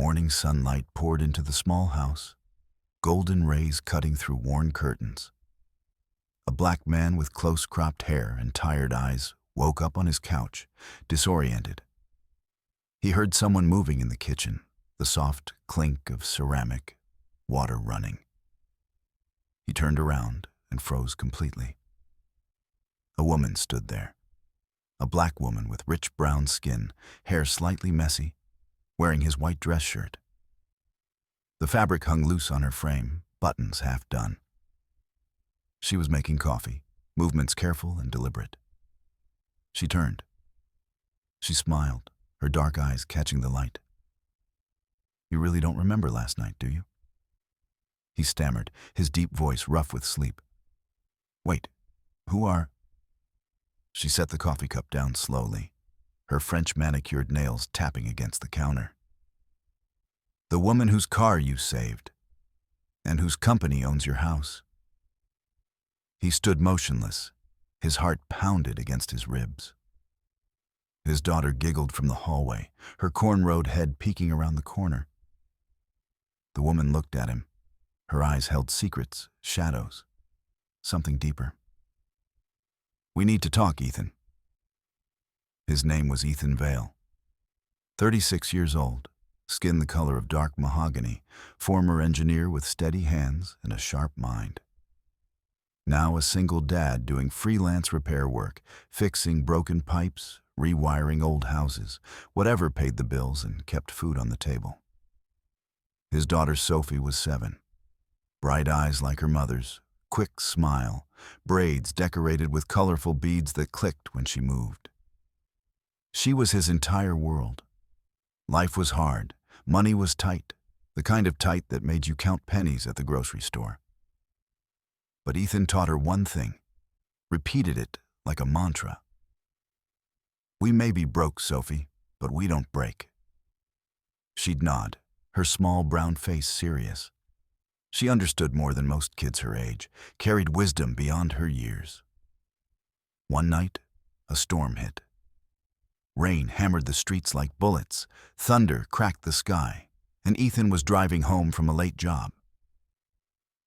Morning sunlight poured into the small house, golden rays cutting through worn curtains. A black man with close-cropped hair and tired eyes woke up on his couch, disoriented. He heard someone moving in the kitchen, the soft clink of ceramic, water running. He turned around and froze completely. A woman stood there, a black woman with rich brown skin, hair slightly messy, wearing his white dress shirt. The fabric hung loose on her frame, buttons half done. She was making coffee, movements careful and deliberate. She turned. She smiled, her dark eyes catching the light. "You really don't remember last night, do you?" He stammered, his deep voice rough with sleep. "Wait, who are—" She set the coffee cup down slowly, her French manicured nails tapping against the counter. "The woman whose car you saved, and whose company owns your house." He stood motionless, his heart pounded against his ribs. His daughter giggled from the hallway, her corn-rowed head peeking around the corner. The woman looked at him. Her eyes held secrets, shadows, something deeper. "We need to talk, Ethan." His name was Ethan Vale. 36 years old, skin the color of dark mahogany, former engineer with steady hands and a sharp mind. Now a single dad doing freelance repair work, fixing broken pipes, rewiring old houses, whatever paid the bills and kept food on the table. His daughter Sophie was 7. Bright eyes like her mother's, quick smile, braids decorated with colorful beads that clicked when she moved. She was his entire world. Life was hard, money was tight, the kind of tight that made you count pennies at the grocery store. But Ethan taught her one thing, repeated it like a mantra. "We may be broke, Sophie, but we don't break." She'd nod, her small brown face serious. She understood more than most kids her age, carried wisdom beyond her years. One night, a storm hit. Rain hammered the streets like bullets, thunder cracked the sky, and Ethan was driving home from a late job.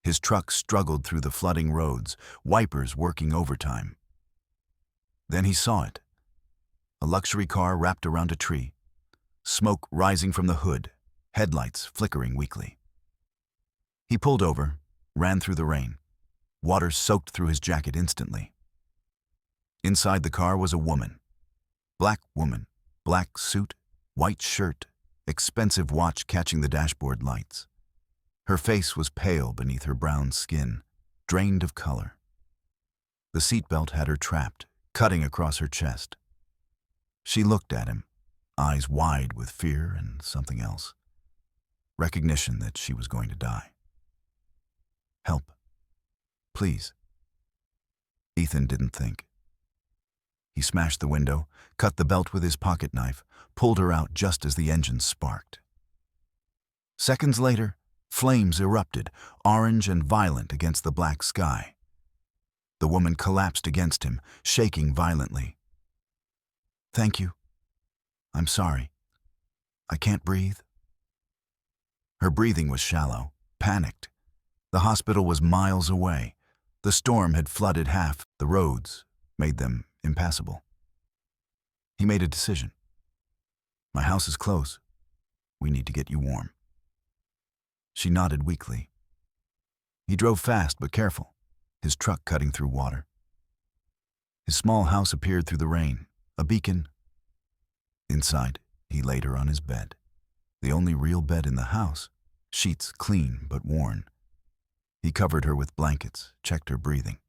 His truck struggled through the flooding roads, wipers working overtime. Then he saw it. A luxury car wrapped around a tree, smoke rising from the hood, headlights flickering weakly. He pulled over, ran through the rain. Water soaked through his jacket instantly. Inside the car was a woman. Black woman, black suit, white shirt, expensive watch catching the dashboard lights. Her face was pale beneath her brown skin, drained of color. The seatbelt had her trapped, cutting across her chest. She looked at him, eyes wide with fear and something else. Recognition that she was going to die. "Help. Please." Ethan didn't think. He smashed the window, cut the belt with his pocket knife, pulled her out just as the engine sparked. Seconds later, flames erupted, orange and violent against the black sky. The woman collapsed against him, shaking violently. "Thank you. I'm sorry. I can't breathe." Her breathing was shallow, panicked. The hospital was miles away. The storm had flooded half the roads, made them impassable. He made a decision. "My house is close. We need to get you warm." She nodded weakly. He drove fast but careful, his truck cutting through water. His small house appeared through the rain, a beacon. Inside, he laid her on his bed, the only real bed in the house, sheets clean but worn. He covered her with blankets, checked her breathing.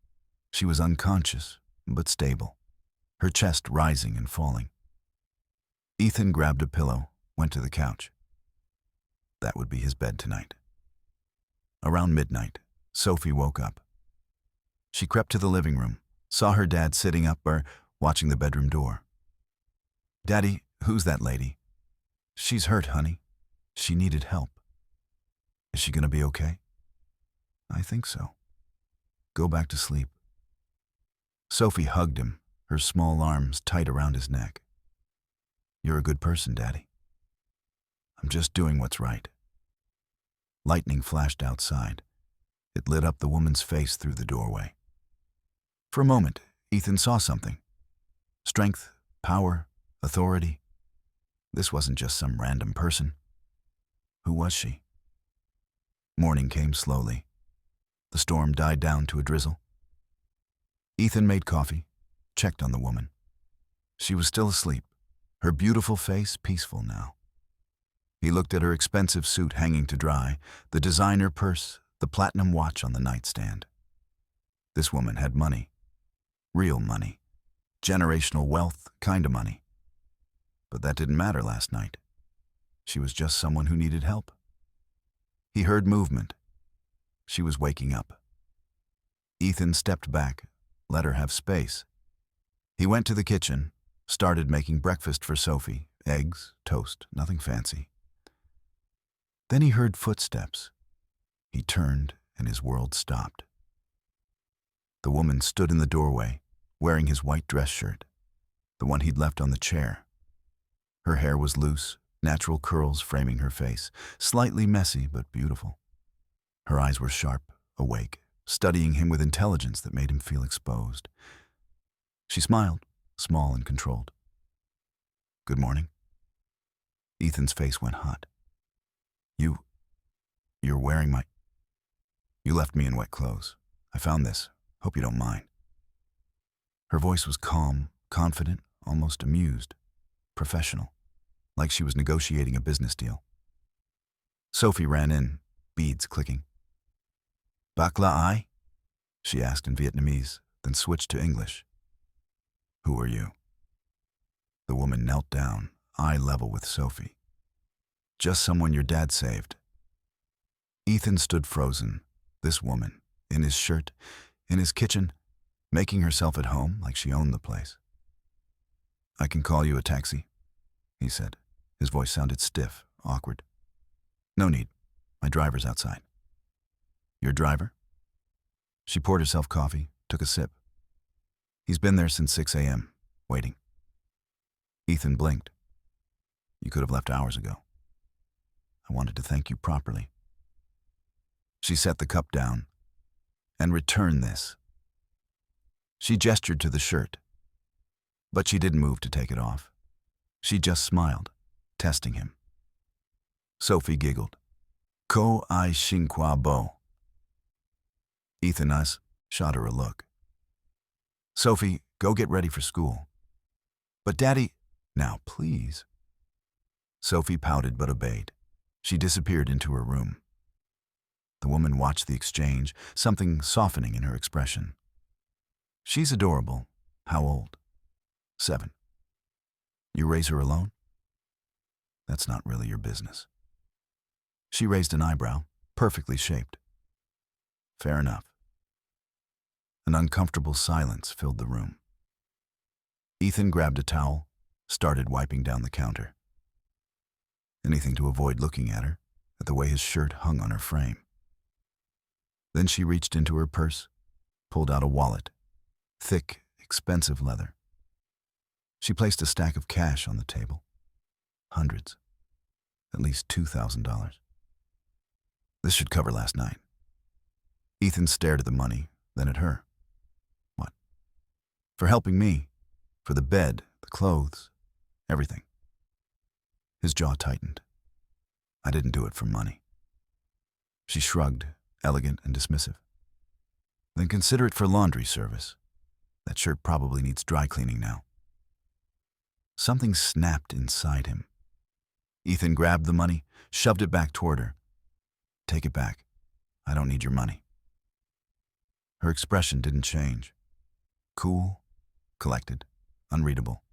She was unconscious, but stable, her chest rising and falling. Ethan grabbed a pillow, went to the couch. That would be his bed tonight. Around midnight, Sophie woke up. She crept to the living room, saw her dad sitting up or watching the bedroom door. "Daddy, who's that lady?" "She's hurt, honey. She needed help." "Is she gonna be okay?" "I think so. Go back to sleep." Sophie hugged him, her small arms tight around his neck. "You're a good person, Daddy." I'm just doing what's right. Lightning flashed outside. It lit up the woman's face through the doorway. For a moment, Ethan saw something. Strength, power, authority. This wasn't just some random person. Who was she? Morning came slowly. The storm died down to a drizzle. Ethan made coffee, checked on the woman. She was still asleep, her beautiful face peaceful now. He looked at her expensive suit hanging to dry, the designer purse, the platinum watch on the nightstand. This woman had money. Real money. Generational wealth, kind of money. But that didn't matter last night. She was just someone who needed help. He heard movement. She was waking up. Ethan stepped back, let her have space. He went to the kitchen, started making breakfast for Sophie, eggs, toast, nothing fancy. Then he heard footsteps. He turned and his world stopped. The woman stood in the doorway, wearing his white dress shirt, the one he'd left on the chair. Her hair was loose, natural curls framing her face, slightly messy but beautiful. Her eyes were sharp, awake, studying him with intelligence that made him feel exposed. She smiled, small and controlled. "Good morning." Ethan's face went hot. You're wearing my... You left me in wet clothes. I found this. Hope you don't mind." Her voice was calm, confident, almost amused, professional, like she was negotiating a business deal. Sophie ran in, beads clicking. "Bakla ai?" she asked in Vietnamese, then switched to English. "Who are you?" The woman knelt down, eye level with Sophie. "Just someone your dad saved." Ethan stood frozen, this woman, in his shirt, in his kitchen, making herself at home like she owned the place. "I can call you a taxi," he said. His voice sounded stiff, awkward. "No need. My driver's outside." "Your driver?" She poured herself coffee, took a sip. "He's been there since 6 a.m., waiting." Ethan blinked. "You could have left hours ago. I wanted to thank you properly." She set the cup down. "And return this." She gestured to the shirt, but she didn't move to take it off. She just smiled, testing him. Sophie giggled. "Ko ai shin kwa bo." Ethan shot her a look. "Sophie, go get ready for school." "But Daddy..." "Now, please." Sophie pouted but obeyed. She disappeared into her room. The woman watched the exchange, something softening in her expression. "She's adorable. How old?" 7. "You raise her alone?" "That's not really your business." She raised an eyebrow, perfectly shaped. "Fair enough." An uncomfortable silence filled the room. Ethan grabbed a towel, started wiping down the counter. Anything to avoid looking at her, at the way his shirt hung on her frame. Then she reached into her purse, pulled out a wallet, thick, expensive leather. She placed a stack of cash on the table. Hundreds. At least $2,000. This should cover last night. Ethan stared at the money, then at her. What? For helping me. For the bed, the clothes, everything. His jaw tightened. "I didn't do it for money." She shrugged, elegant and dismissive. "Then consider it for laundry service. That shirt probably needs dry cleaning now." Something snapped inside him. Ethan grabbed the money, shoved it back toward her. "Take it back. I don't need your money." Her expression didn't change. Cool, collected, unreadable.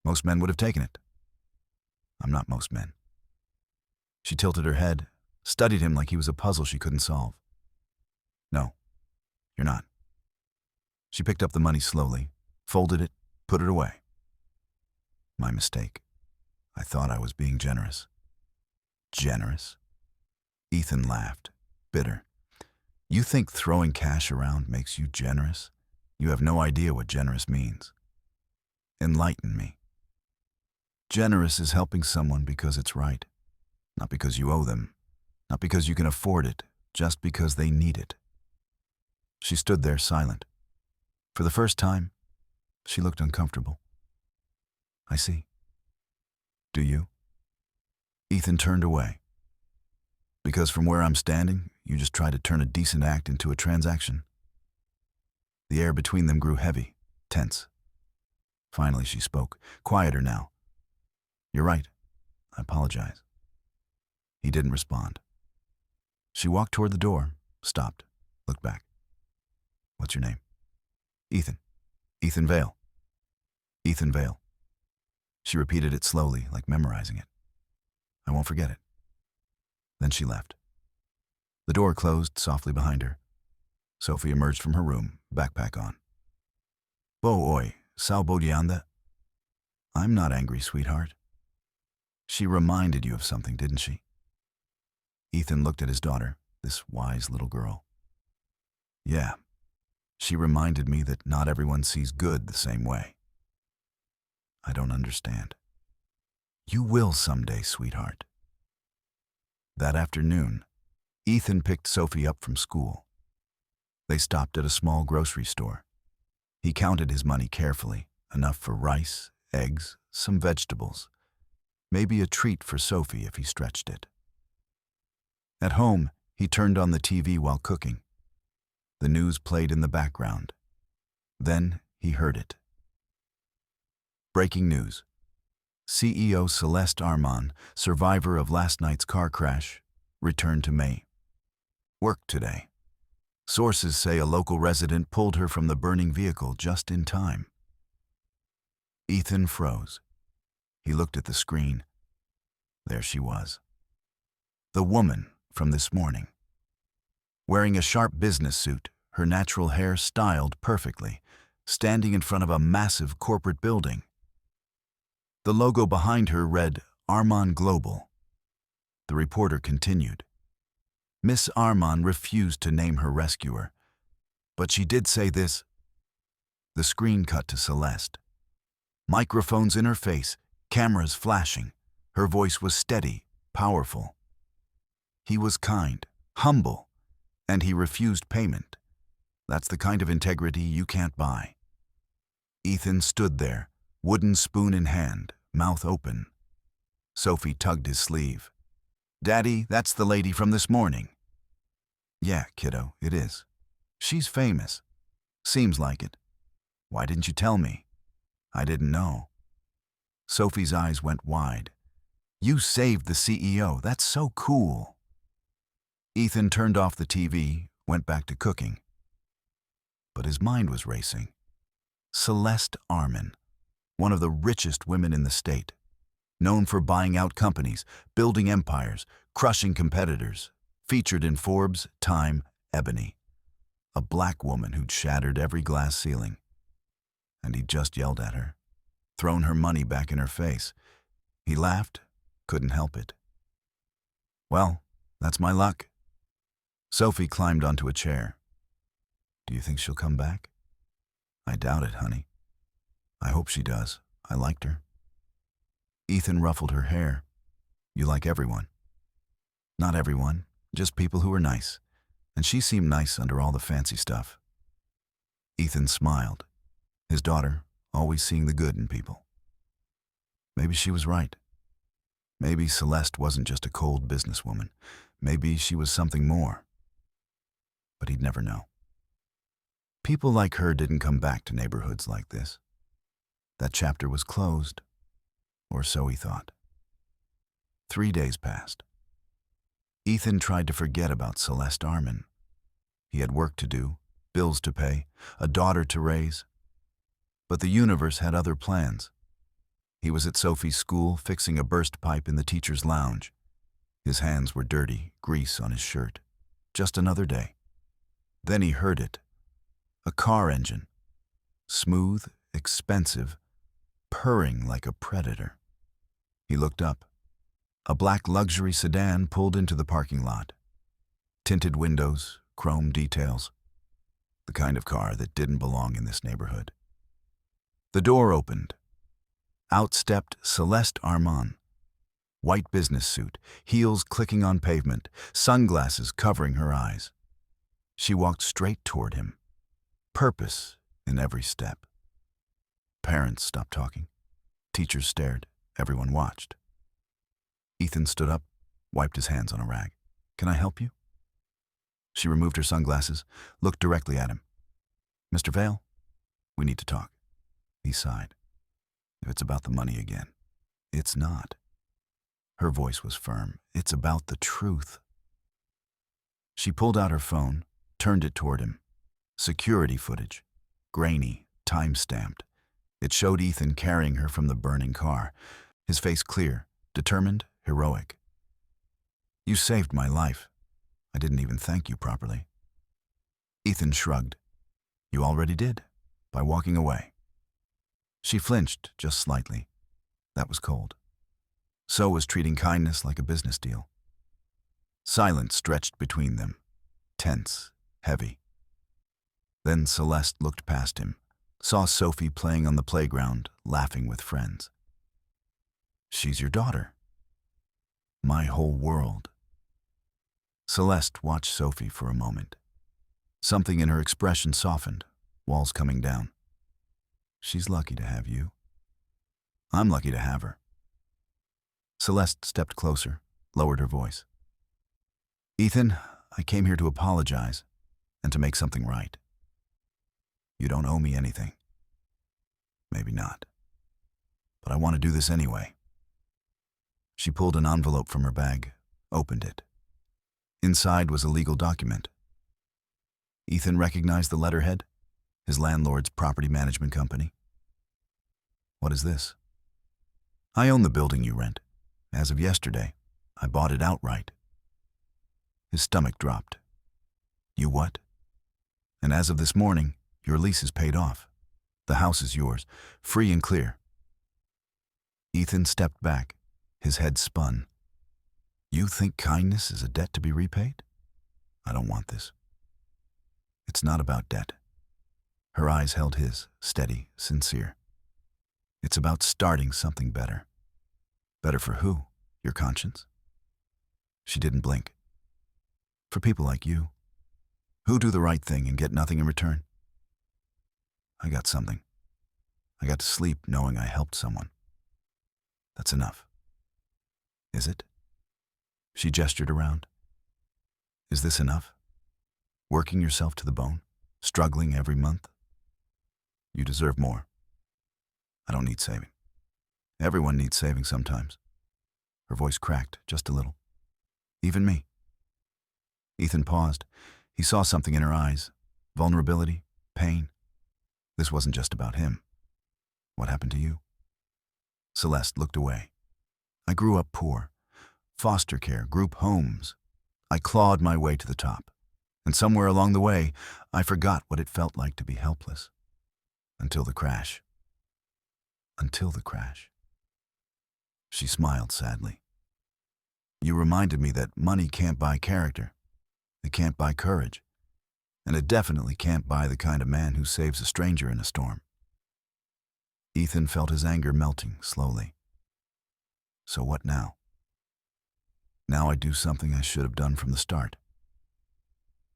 Most men would have taken it. I'm not most men. She tilted her head, studied him like he was a puzzle she couldn't solve. "No, you're not." She picked up the money slowly, folded it, put it away. "My mistake. I thought I was being generous." "Generous?" Ethan laughed, bitter. "You think throwing cash around makes you generous? You have no idea what generous means. Enlighten me." "Generous is helping someone because it's right. Not because you owe them, not because you can afford it, just because they need it. She stood there silent. For the first time, she looked uncomfortable. I see. Do you? Ethan turned away. Because from where I'm standing, you just tried to turn a decent act into a transaction. The air between them grew heavy, tense. Finally she spoke, quieter now. You're right. I apologize. He didn't respond. She walked toward the door, stopped, looked back. What's your name? Ethan. Ethan Vale. Ethan Vale. She repeated it slowly, like memorizing it. I won't forget it. Then she left. The door closed softly behind her. Sophie emerged from her room, backpack on. Bo oi, sao bodianda? I'm not angry, sweetheart. She reminded you of something, didn't she? Ethan looked at his daughter, this wise little girl. Yeah, she reminded me that not everyone sees good the same way. I don't understand. You will someday, sweetheart. That afternoon, Ethan picked Sophie up from school. They stopped at a small grocery store. He counted his money carefully, enough for rice, eggs, some vegetables. Maybe a treat for Sophie if he stretched it. At home, he turned on the TV while cooking. The news played in the background. Then he heard it. Breaking news. CEO Celeste Arman, survivor of last night's car crash, returned to May. Work today. Sources say a local resident pulled her from the burning vehicle just in time. Ethan froze. He looked at the screen. There she was. The woman from this morning. Wearing a sharp business suit, her natural hair styled perfectly, standing in front of a massive corporate building. The logo behind her read Arman Global. The reporter continued. Miss Arman refused to name her rescuer, but she did say this. The screen cut to Celeste. Microphones in her face, cameras flashing. Her voice was steady, powerful. He was kind, humble, and he refused payment. That's the kind of integrity you can't buy. Ethan stood there, wooden spoon in hand, mouth open. Sophie tugged his sleeve. Daddy, that's the lady from this morning. Yeah, kiddo, it is. She's famous. Seems like it. Why didn't you tell me? I didn't know. Sophie's eyes went wide. You saved the CEO. That's so cool. Ethan turned off the TV, went back to cooking. But his mind was racing. Celeste Arman, one of the richest women in the state, known for buying out companies, building empires, crushing competitors, featured in Forbes, Time, Ebony. A black woman who'd shattered every glass ceiling. And he'd just yelled at her, thrown her money back in her face. He laughed, couldn't help it. Well, that's my luck. Sophie climbed onto a chair. Do you think she'll come back? I doubt it, honey. I hope she does. I liked her. Ethan ruffled her hair. You like everyone. Not everyone, just people who are nice. And she seemed nice under all the fancy stuff. Ethan smiled. His daughter, always seeing the good in people. Maybe she was right. Maybe Celeste wasn't just a cold businesswoman. Maybe she was something more. But he'd never know. People like her didn't come back to neighborhoods like this. That chapter was closed, or so he thought. 3 days passed. Ethan tried to forget about Celeste Arman. He had work to do, bills to pay, a daughter to raise. But the universe had other plans. He was at Sophie's school fixing a burst pipe in the teacher's lounge. His hands were dirty, grease on his shirt. Just another day. Then he heard it. A car engine. Smooth, expensive, purring like a predator. He looked up. A black luxury sedan pulled into the parking lot. Tinted windows, chrome details. The kind of car that didn't belong in this neighborhood. The door opened. Out stepped Celeste Arman. White business suit, heels clicking on pavement, sunglasses covering her eyes. She walked straight toward him, purpose in every step. Parents stopped talking. Teachers stared. Everyone watched. Ethan stood up, wiped his hands on a rag. "Can I help you?" She removed her sunglasses, looked directly at him. "Mr. Vale, we need to talk." He sighed. "If it's about the money again." "It's not." Her voice was firm. "It's about the truth." She pulled out her phone, turned it toward him. Security footage. Grainy, time-stamped. It showed Ethan carrying her from the burning car, his face clear, determined, heroic. "You saved my life. I didn't even thank you properly." Ethan shrugged. "You already did, by walking away." She flinched just slightly. That was cold. So was treating kindness like a business deal. Silence stretched between them, tense, heavy. Then Celeste looked past him, saw Sophie playing on the playground, laughing with friends. "She's your daughter." "My whole world." Celeste watched Sophie for a moment. Something in her expression softened, walls coming down. "She's lucky to have you." "I'm lucky to have her." Celeste stepped closer, lowered her voice. "Ethan, I came here to apologize and to make something right. You don't owe me anything. Maybe not. But I want to do this anyway." She pulled an envelope from her bag, opened it. Inside was a legal document. Ethan recognized the letterhead, his landlord's property management company. "What is this?" "I own the building you rent. As of yesterday, I bought it outright." His stomach dropped. "You what?" "And as of this morning, your lease is paid off. The house is yours, free and clear." Ethan stepped back, his head spun. "You think kindness is a debt to be repaid? I don't want this." "It's not about debt." Her eyes held his, steady, sincere. "It's about starting something better." "Better for who? Your conscience?" She didn't blink. "For people like you, who do the right thing and get nothing in return." "I got something. I got to sleep knowing I helped someone. That's enough." "Is it?" She gestured around. "Is this enough? Working yourself to the bone, struggling every month? You deserve more. I don't need saving. Everyone needs saving sometimes." Her voice cracked just a little. "Even me." Ethan paused. He saw something in her eyes. Vulnerability, pain. This wasn't just about him. "What happened to you?" Celeste looked away. "I grew up poor. Foster care, group homes. I clawed my way to the top. And somewhere along the way, I forgot what it felt like to be helpless. Until the crash." "Until the crash." She smiled sadly. "You reminded me that money can't buy character. It can't buy courage. And it definitely can't buy the kind of man who saves a stranger in a storm." Ethan felt his anger melting slowly. "So what now?" "Now I do something I should have done from the start."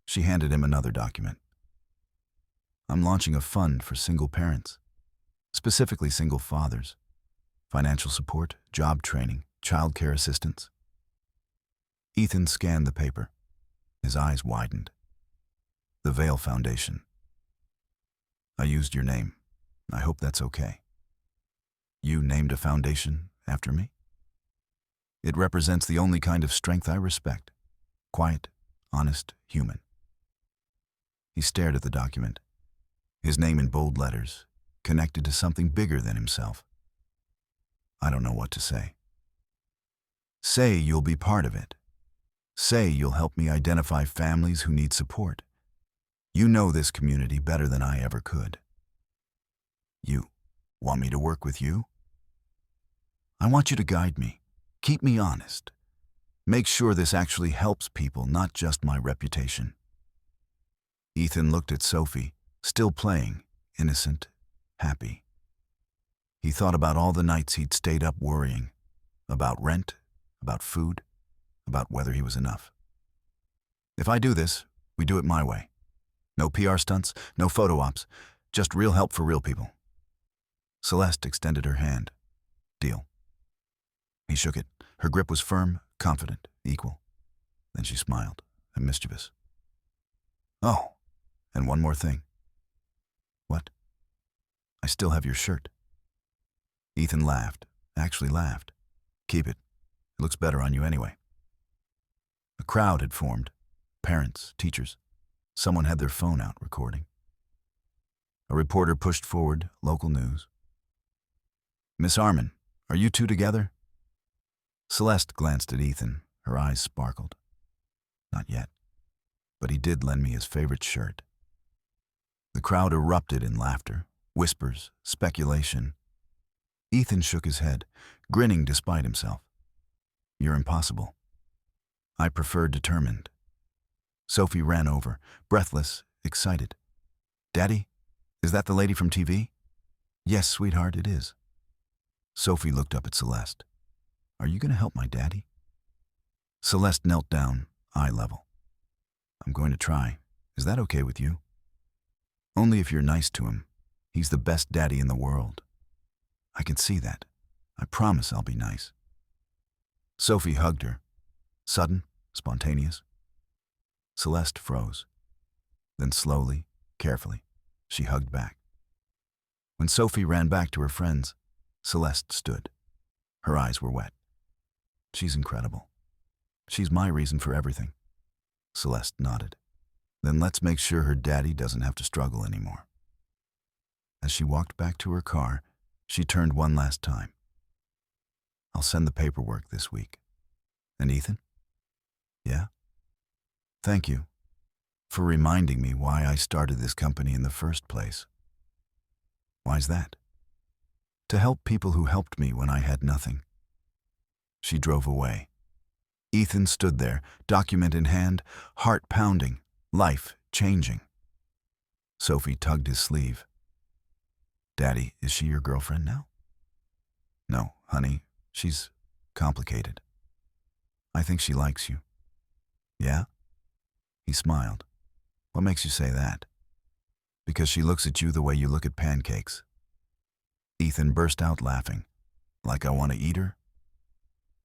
She handed him another document. "I'm launching a fund for single parents, specifically single fathers. Financial support, job training, childcare assistance." Ethan scanned the paper. His eyes widened. "The Vale Foundation. I used your name. I hope that's okay." "You named a foundation after me?" "It represents the only kind of strength I respect. Quiet, honest, human." He stared at the document. His name in bold letters, connected to something bigger than himself. "I don't know what to say." "Say you'll be part of it. Say you'll help me identify families who need support. You know this community better than I ever could." "You want me to work with you?" "I want you to guide me, keep me honest. Make sure this actually helps people, not just my reputation." Ethan looked at Sophie, still playing, innocent, happy. He thought about all the nights he'd stayed up worrying, about rent, about food, about whether he was enough. If I do this, we do it my way. No PR stunts, no photo ops, just real help for real people. Celeste extended her hand. Deal. He shook it. Her grip was firm, confident, equal. Then she smiled, and mischievous. Oh, and one more thing. What? I still have your shirt. Ethan laughed, actually laughed. Keep it. It looks better on you anyway. A crowd had formed. Parents, teachers. Someone had their phone out recording. A reporter pushed forward, local news. Miss Arman, are you two together? Celeste glanced at Ethan. Her eyes sparkled. Not yet. But he did lend me his favorite shirt. The crowd erupted in laughter, whispers, speculation. Ethan shook his head, grinning despite himself. You're impossible. I prefer determined. Sophie ran over, breathless, excited. Daddy, is that the lady from TV? Yes, sweetheart, it is. Sophie looked up at Celeste. Are you going to help my daddy? Celeste knelt down, eye level. I'm going to try. Is that okay with you? Only if you're nice to him. He's the best daddy in the world. I can see that. I promise I'll be nice. Sophie hugged her. Sudden, spontaneous. Celeste froze. Then slowly, carefully, she hugged back. When Sophie ran back to her friends, Celeste stood. Her eyes were wet. She's incredible. She's my reason for everything. Celeste nodded. Then let's make sure her daddy doesn't have to struggle anymore. As she walked back to her car, she turned one last time. I'll send the paperwork this week. And Ethan? Yeah? Thank you for reminding me why I started this company in the first place. Why's that? To help people who helped me when I had nothing. She drove away. Ethan stood there, document in hand, heart pounding, life changing. Sophie tugged his sleeve. Daddy, is she your girlfriend now? No, honey, she's complicated. I think she likes you. Yeah? He smiled. What makes you say that? Because she looks at you the way you look at pancakes. Ethan burst out laughing. Like I want to eat her?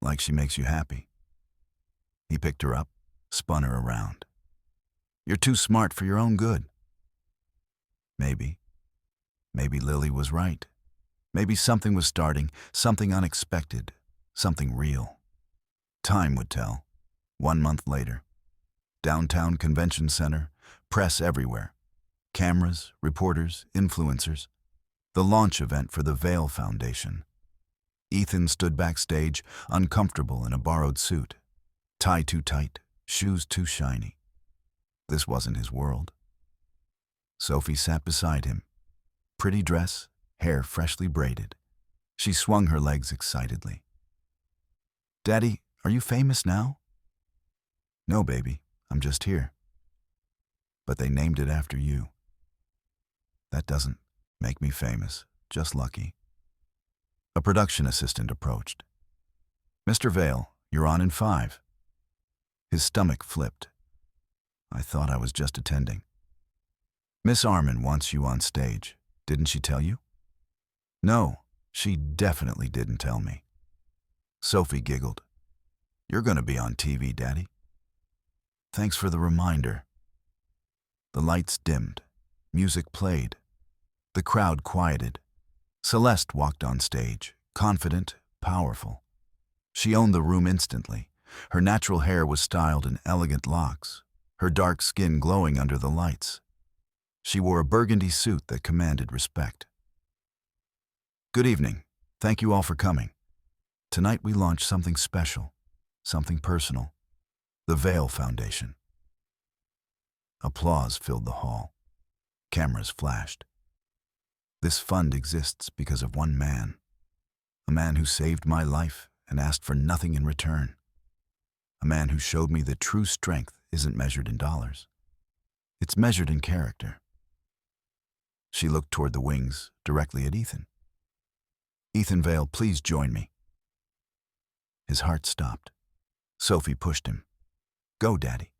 Like she makes you happy. He picked her up, spun her around. You're too smart for your own good. Maybe. Maybe Lily was right. Maybe something was starting, something unexpected, something real. Time would tell. 1 month later. Downtown Convention Center, press everywhere. Cameras, reporters, influencers. The launch event for the Vale Foundation. Ethan stood backstage, uncomfortable in a borrowed suit. Tie too tight, shoes too shiny. This wasn't his world. Sophie sat beside him. Pretty dress, hair freshly braided. She swung her legs excitedly. Daddy, are you famous now? No, baby, I'm just here. But they named it after you. That doesn't make me famous, just lucky. A production assistant approached. Mr. Vale, you're on in 5. His stomach flipped. I thought I was just attending. Miss Arman wants you on stage. Didn't she tell you? No, she definitely didn't tell me. Sophie giggled. You're going to be on TV, Daddy. Thanks for the reminder. The lights dimmed. Music played. The crowd quieted. Celeste walked on stage, confident, powerful. She owned the room instantly. Her natural hair was styled in elegant locks, her dark skin glowing under the lights. She wore a burgundy suit that commanded respect. Good evening. Thank you all for coming. Tonight we launch something special, something personal. The Vale Foundation. Applause filled the hall. Cameras flashed. This fund exists because of one man. A man who saved my life and asked for nothing in return. A man who showed me that true strength isn't measured in dollars. It's measured in character. She looked toward the wings, directly at Ethan. Ethan Vale, please join me. His heart stopped. Sophie pushed him. Go, Daddy.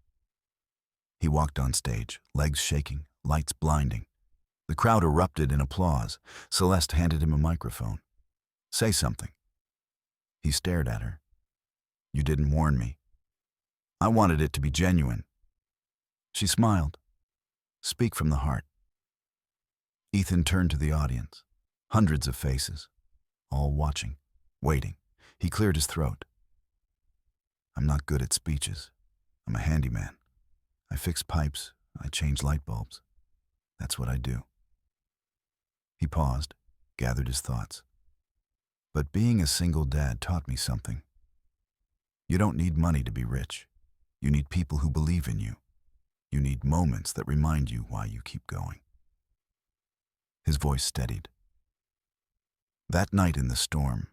He walked on stage, legs shaking, lights blinding. The crowd erupted in applause. Celeste handed him a microphone. Say something. He stared at her. You didn't warn me. I wanted it to be genuine. She smiled. Speak from the heart. Ethan turned to the audience. Hundreds of faces, all watching, waiting. He cleared his throat. I'm not good at speeches. I'm a handyman. I fix pipes. I change light bulbs. That's what I do. He paused, gathered his thoughts. But being a single dad taught me something. You don't need money to be rich. You need people who believe in you. You need moments that remind you why you keep going. His voice steadied. That night in the storm,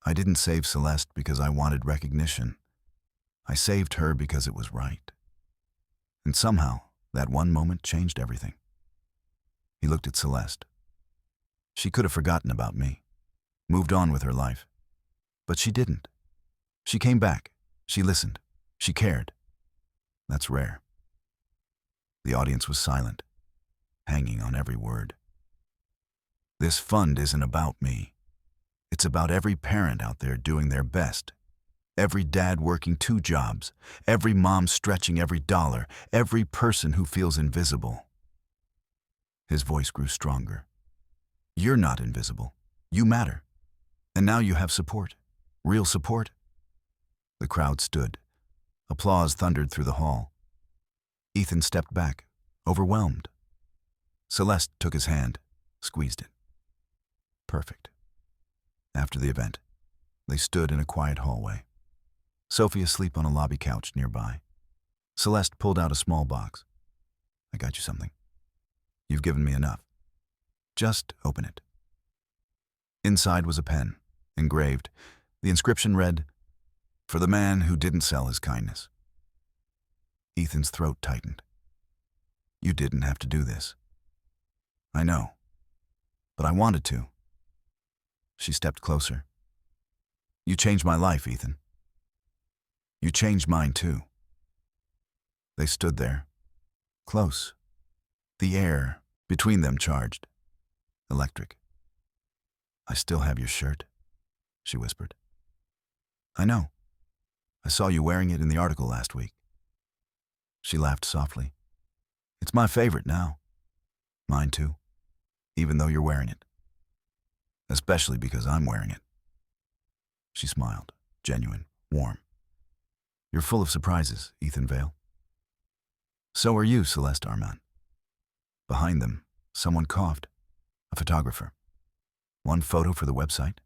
I didn't save Celeste because I wanted recognition. I saved her because it was right. And somehow, that one moment changed everything. He looked at Celeste. She could have forgotten about me, moved on with her life. But she didn't. She came back. She listened. She cared. That's rare. The audience was silent, hanging on every word. This fund isn't about me. It's about every parent out there doing their best. Every dad working 2 jobs, every mom stretching every dollar, every person who feels invisible. His voice grew stronger. You're not invisible. You matter. And now you have support. Real support. The crowd stood. Applause thundered through the hall. Ethan stepped back, overwhelmed. Celeste took his hand, squeezed it. Perfect. After the event, they stood in a quiet hallway. Sophie asleep on a lobby couch nearby. Celeste pulled out a small box. I got you something. You've given me enough. Just open it. Inside was a pen, engraved. The inscription read, For the man who didn't sell his kindness. Ethan's throat tightened. You didn't have to do this. I know, but I wanted to. She stepped closer. You changed my life, Ethan. You changed mine too. They stood there, close. The air between them charged, electric. I still have your shirt, she whispered. I know. I saw you wearing it in the article last week. She laughed softly. It's my favorite now. Mine too, even though you're wearing it. Especially because I'm wearing it. She smiled, genuine, warm. You're full of surprises, Ethan Vale. So are you, Celeste Arman. Behind them, someone coughed. A photographer. One photo for the website.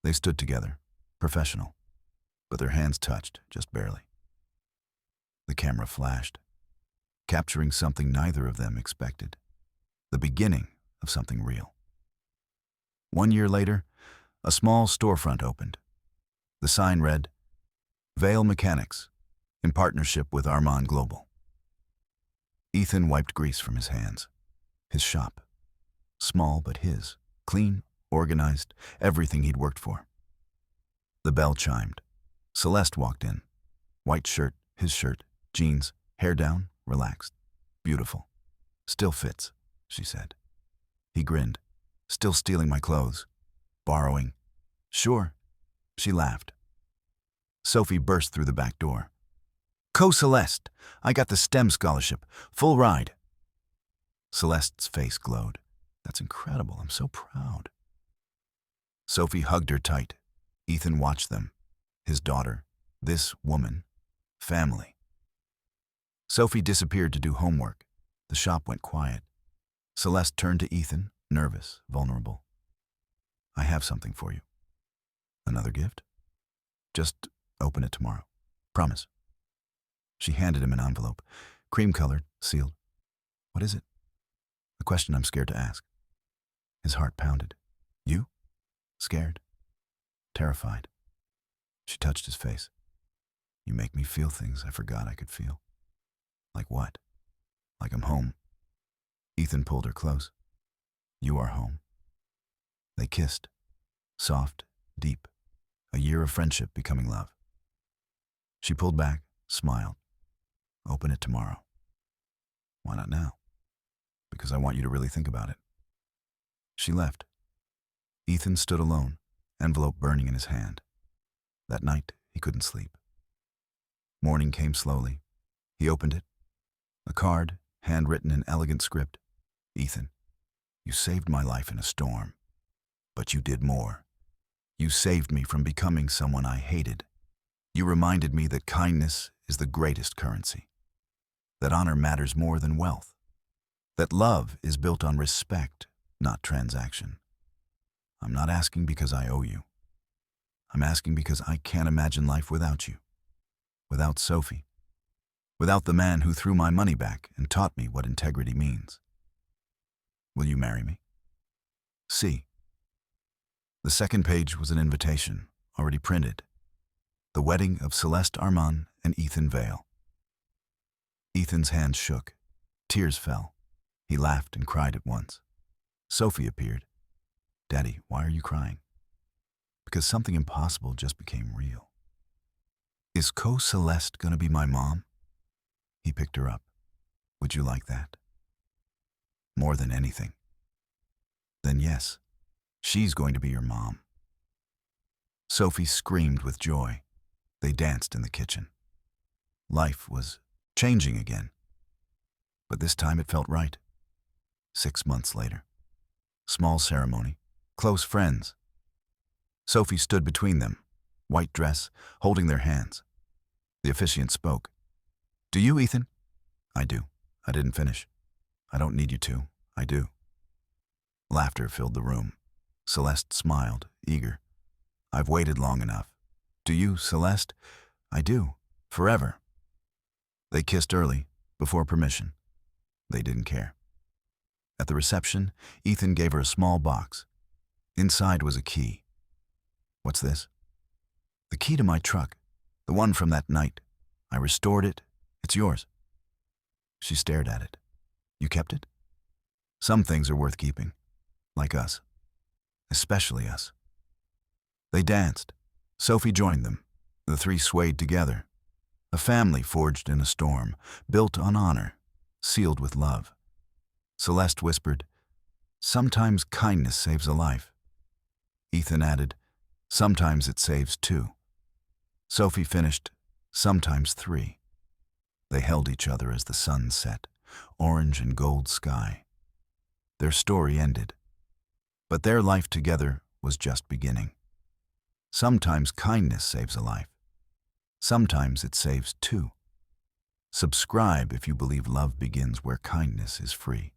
They stood together, professional, but their hands touched, just barely. The camera flashed, capturing something neither of them expected. The beginning of something real. 1 year later, a small storefront opened. The sign read, Vale Mechanics, in partnership with Arman Global. Ethan wiped grease from his hands. His shop. Small but his. Clean, organized, everything he'd worked for. The bell chimed. Celeste walked in. White shirt, his shirt, jeans, hair down, relaxed. Beautiful. Still fits, she said. He grinned. Still stealing my clothes. Borrowing. Sure. She laughed. Sophie burst through the back door. Celeste, I got the STEM scholarship. Full ride. Celeste's face glowed. That's incredible. I'm so proud. Sophie hugged her tight. Ethan watched them. His daughter. This woman. Family. Sophie disappeared to do homework. The shop went quiet. Celeste turned to Ethan, nervous, vulnerable. I have something for you. Another gift? Just open it tomorrow. Promise. She handed him an envelope, cream-colored, sealed. What is it? A question I'm scared to ask. His heart pounded. You? Scared? Terrified? She touched his face. You make me feel things I forgot I could feel. Like what? Like I'm home. Ethan pulled her close. You are home. They kissed. Soft, deep, A year of friendship becoming love. She pulled back, smiled. Open it tomorrow. Why not now? Because I want you to really think about it. She left. Ethan stood alone, envelope burning in his hand. That night, he couldn't sleep. Morning came slowly. He opened it. A card, handwritten in elegant script. Ethan, you saved my life in a storm. But you did more. You saved me from becoming someone I hated. You reminded me that kindness is the greatest currency. That honor matters more than wealth. That love is built on respect, not transaction. I'm not asking because I owe you. I'm asking because I can't imagine life without you. Without Sophie. Without the man who threw my money back and taught me what integrity means. Will you marry me? C. The second page was an invitation, already printed. The wedding of Celeste Arman and Ethan Vale. Ethan's hands shook. Tears fell. He laughed and cried at once. Sophie appeared. Daddy, why are you crying? Because something impossible just became real. Is Celeste gonna be my mom? He picked her up. Would you like that? More than anything. Then yes, she's going to be your mom. Sophie screamed with joy. They danced in the kitchen. Life was changing again. But this time it felt right. 6 months later. Small ceremony. Close friends. Sophie stood between them, white dress, holding their hands. The officiant spoke. Do you, Ethan? I do. I didn't finish. I don't need you to. I do. Laughter filled the room. Celeste smiled, eager. I've waited long enough. Do you, Celeste? I do. Forever. They kissed early, before permission. They didn't care. At the reception, Ethan gave her a small box. Inside was a key. What's this? The key to my truck. The one from that night. I restored it. It's yours. She stared at it. You kept it? Some things are worth keeping. Like us. Especially us. They danced. Sophie joined them. The three swayed together. A family forged in a storm, built on honor, sealed with love. Celeste whispered, sometimes kindness saves a life. Ethan added, sometimes it saves 2. Sophie finished, sometimes 3. They held each other as the sun set, orange and gold sky. Their story ended. But their life together was just beginning. Sometimes kindness saves a life. Sometimes it saves 2. Subscribe if you believe love begins where kindness is free.